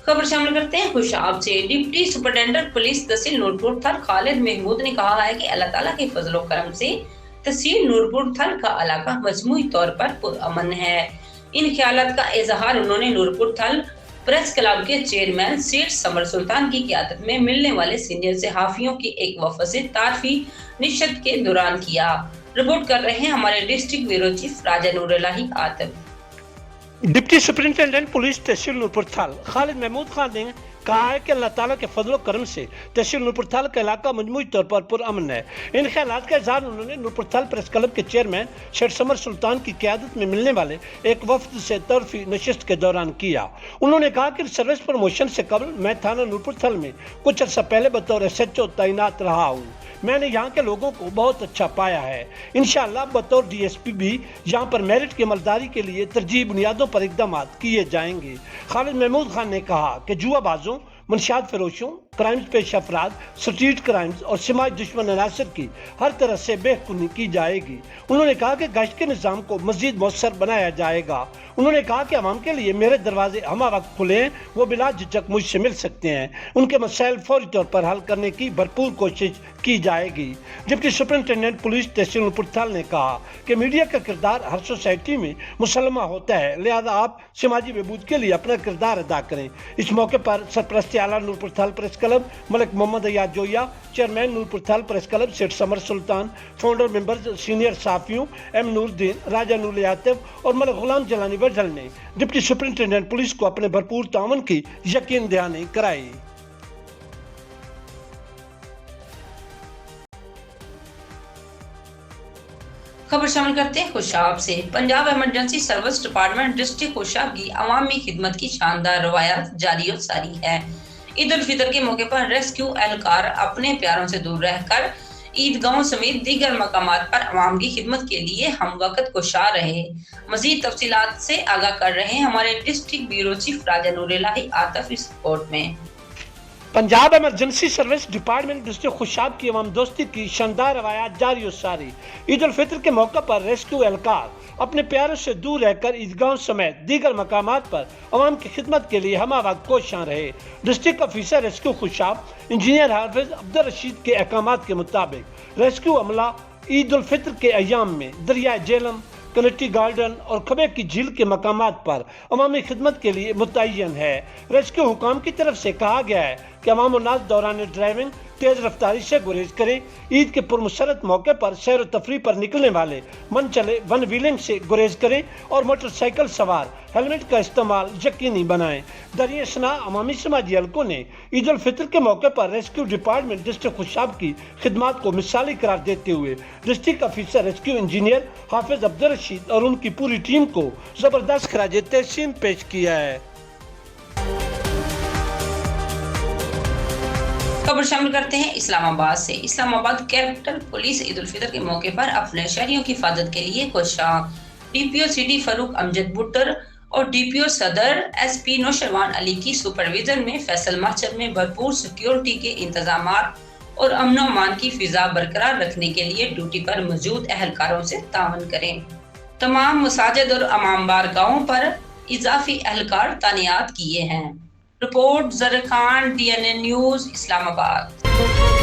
खबर शामिल करते हैं खुशाब से। डिप्टी सुपरिटेंडेंट पुलिस तहसील नूरपुर थल खालिद महमूद ने कहा है कि अल्लाह ताला के फजलो करम से तहसील नूरपुर थल का इलाका मजमूई तौर पर पुरअमन है। इन ख्यालात का इजहार उन्होंने नूरपुर थल प्रेस क्लब के चेयरमैन सेठ समर सुल्तान की क़यादत में मिलने वाले सीनियर सहाफियों की एक वफद से तारफी निशत के दौरान किया। रिपोर्ट कर रहे हैं हमारे डिस्ट्रिक्ट ब्यूरो चीफ राजा Noorullahi Atif. Deputy superintendent police तहसील नूरपुर थल खालिद महमूद खान ने कहा है कि अल्लाह ताला के फजलो करम से तहसील नूरपुर थल का इलाका मजमूई तौर पर पुरअमन है। इन ख्यालात का इजहार उन्होंने नूरपुर थल प्रेस क्लब के चेयरमैन शेख समर सुल्तान की क़यादत में मिलने वाले एक वफद से तरफी नशिस्त के दौरान किया। उन्होंने कहा कि सर्विस प्रमोशन से कबल मैं थाना नूरपुर थल में कुछ अर्सा पहले बतौर SHO तैनात रहा हूँ। मैंने यहाँ के लोगों को बहुत अच्छा पाया है। इंशाअल्लाह बतौर DSP भी यहाँ पर मेरिट की अमलदारी के लिए तरजीह बुनियादों पर इकदाम किए जाएंगे। खालिद महमूद खान ने कहा कि जुआबाजों, मनशियात फरोशों, क्राइम्स पेश अफराद, स्ट्रीट क्राइम्स और समाज दुश्मन अनासर की हर तरह से बेखुनी की जाएगी। उन्होंने कहा कि गश्त के निज़ाम को मज़ीद मौसर बनाया जाएगा। उन्होंने कहा कि अवाम के लिए मेरे दरवाजे हमा वक्त खुले हैं, वो बिला झिझक मुझसे मिल सकते हैं। उनके मसाइल फौरी तौर पर हल करने की भरपूर कोशिश की जाएगी। डिप्टी सुपरिटेंडेंट पुलिस तहसील नूरपुर थल ने कहा कि मीडिया का किरदार हर सोसाइटी में मुसलमा होता है, लिहाजा आप समाजी बहबूद के लिए अपना किरदार अदा करें। इस मौके पर सरपरस्ती आला Noorpur Thal press club Malik Mohammad Ayaz Joya, chairman Noorpur Thal press club Seth Samar Sultan, founder member senior साफियों M नूरुद्दीन, राजा नूरुल्लाही आतिफ और मलिक गुलाम जलानी बजल ने डिप्टी सुपरिटेंडेंट पुलिस को अपने भरपूर ताउन की यकीन दहानी कराई। खबर शामिल करते हैं खुशाब से। Punjab emergency service department district Khushab की अवामी खिदमत की शानदार रवायत जारी और सारी है। ईद उल फितर के मौके पर रेस्क्यू एहलकार अपने प्यारों से दूर रहकर ईदगाहों समेत दीगर मकामात पर अवाम की खिदमत के लिए हम वक्त कोशा रहे। मजीद तफसीलात से आगाह कर रहे हैं हमारे डिस्ट्रिक्ट ब्यूरो चीफ राजा नूरुल्लाही आतिफ इस रिपोर्ट में। Punjab emergency service department district Khushab की अवाम दोस्ती की शानदार रवायत जारी और सारी। ईद उल फितर के मौके पर रेस्क्यू एहलकार अपने प्यारों से दूर रहकर ईदगाहों समेत दीगर मकामात पर अवाम की खिदमत के लिए हमा वक्त कोशां रहे। District officer rescue Khushab engineer Hafiz Abdul Rashid के अहकामात के मुताबिक रेस्क्यू अमला ईद उल फितर के अयाम में दरिया जेलम, कनेक्टी गार्डन और खबे की झील के मकामात पर अवामी खिदमत के लिए मुतय्यन है। रेस्क्यू हुकाम की तरफ से कहा गया है कि अवाम उन्नास दौरान ड्राइविंग तेज रफ्तारी से गुरेज करें। ईद के पुरमसरत मौके पर सैर व तफरी पर निकलने वाले मन चले वन व्हीलिंग से गुरेज करें और मोटरसाइकिल सवार हेलमेट का इस्तेमाल यकीनी बनाएं। दरिया सना अवामी समाजी हलकों ने ईद उल फितर के मौके पर रेस्क्यू डिपार्टमेंट डिस्ट्रिक्ट खुशाब की खिदमत को मिसाली करार देते हुए district officer rescue engineer Hafiz Abdul Rashid और उनकी पूरी टीम को जबरदस्त खराज तहसीन पेश किया है। खबर शामिल करते हैं इस्लामाबाद से। इस्लामाबाद कैपिटल पुलिस ईद उल फितर के मौके पर अपने शहरियों की हिफाजत के लिए कोशां। DPO सिटी फरूक अमजद बुट्टर और DPO सदर SP नौशरवान अली की सुपरविजन में फैसल मस्जिद में भरपूर सिक्योरिटी के इंतजामात और अमन व अमान की फिजा बरकरार रखने के लिए ड्यूटी पर मौजूद एहलकारों से तावन करें। तमाम मसाजिद और अमामबार गाँवों पर इजाफी एहलकार तैनात किए हैं। रिपोर्ट जर खान, DNA न्यूज, इस्लामाबाद।